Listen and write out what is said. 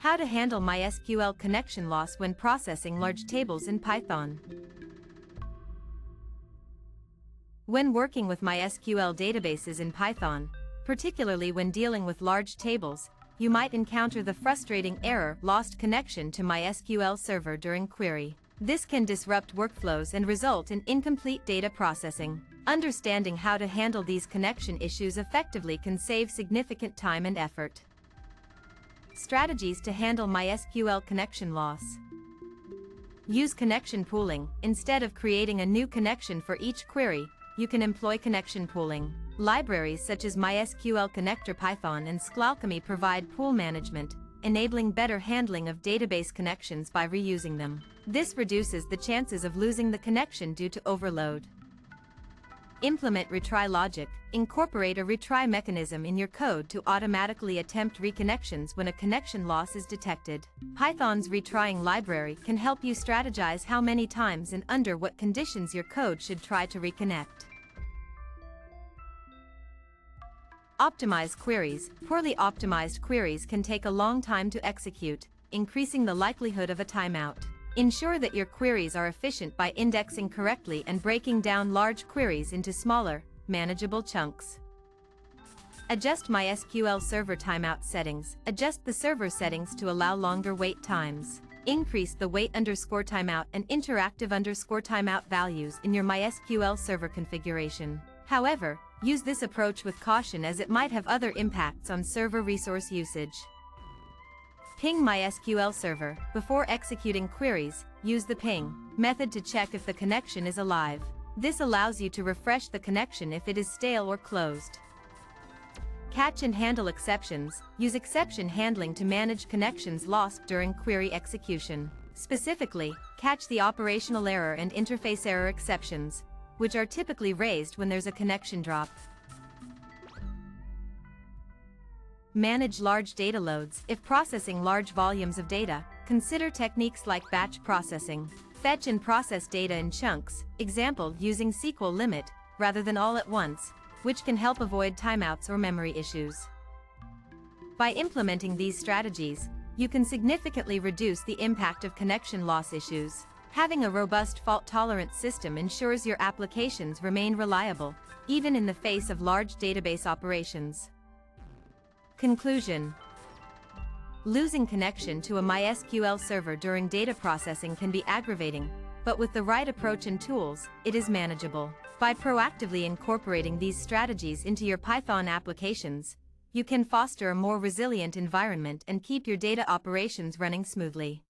How to handle MySQL connection loss when processing large tables in Python. When working with MySQL databases in Python, particularly when dealing with large tables, you might encounter the frustrating error "lost connection to MySQL server" during query. This can disrupt workflows and result in incomplete data processing. Understanding how to handle these connection issues effectively can save significant time and effort. Strategies to handle MySQL connection loss. Use connection pooling. Instead of creating a new connection for each query, you can employ connection pooling. Libraries such as mysql-connector-python and sqlalchemy provide pool management, enabling better handling of database connections by reusing them. This reduces the chances of losing the connection due to overload. Implement retry logic. Incorporate a retry mechanism in your code to automatically attempt reconnections when a connection loss is detected. Python's retrying library can help you strategize how many times and under what conditions your code should try to reconnect. Optimize queries. Poorly optimized queries can take a long time to execute, increasing the likelihood of a timeout. Ensure that your queries are efficient by indexing correctly and breaking down large queries into smaller, manageable chunks. Adjust MySQL server timeout settings. Adjust the server settings to allow longer wait times. Increase the wait_timeout and interactive_timeout values in your MySQL server configuration. However, use this approach with caution as it might have other impacts on server resource usage. Ping MySQL server. Before executing queries, use the ping method to check if the connection is alive. This allows you to refresh the connection if it is stale or closed. Catch and handle exceptions. Use exception handling to manage connections lost during query execution. Specifically, catch the operational error and interface error exceptions, which are typically raised when there's a connection drop. Manage large data loads. If processing large volumes of data, consider techniques like batch processing. Fetch and process data in chunks, example using SQL limit, rather than all at once, which can help avoid timeouts or memory issues. By implementing these strategies, you can significantly reduce the impact of connection loss issues. Having a robust fault-tolerant system ensures your applications remain reliable, even in the face of large database operations. Conclusion. Losing connection to a MySQL server during data processing can be aggravating, but with the right approach and tools, it is manageable. By proactively incorporating these strategies into your Python applications, you can foster a more resilient environment and keep your data operations running smoothly.